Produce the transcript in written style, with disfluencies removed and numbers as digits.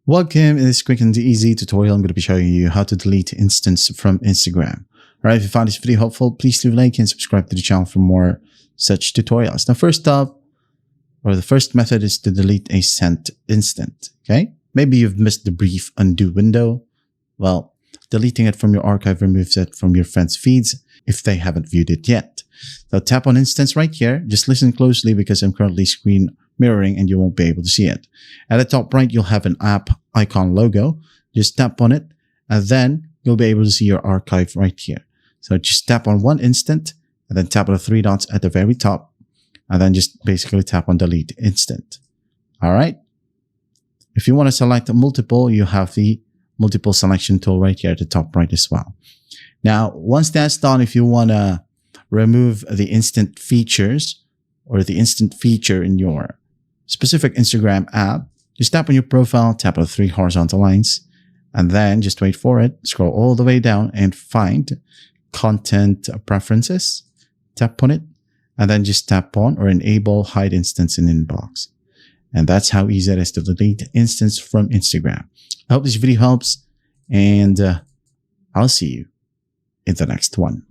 Welcome. In this quick and easy tutorial, I'm going to be showing you how to delete instance from Instagram. Alright, if you found this video helpful, please leave a like and subscribe to the channel for more such tutorials. Now, first up, the first method is to delete a sent instant. Okay, maybe you've missed the brief undo window. Well, deleting it from your archive removes it from your friends' feeds if they haven't viewed it yet. So tap on instance right here. Just listen closely because I'm currently screen mirroring and you won't be able to see it. At the top right, you'll have an app icon logo. Just tap on it and then you'll be able to see your archive right here. So just tap on one instant and then tap on the three dots at the very top and then just basically tap on delete instant. All right. If you want to select multiple, you have the multiple selection tool right here at the top right as well. Now, once that's done, if you want to remove the instant features or the instant feature in your specific Instagram app, just tap on your profile, tap on the three horizontal lines, and then just wait for it. Scroll all the way down and find content preferences. Tap on it, and then just tap on or enable hide instance in inbox. And that's how easy it is to delete instance from Instagram. I hope this video helps, and I'll see you in the next one.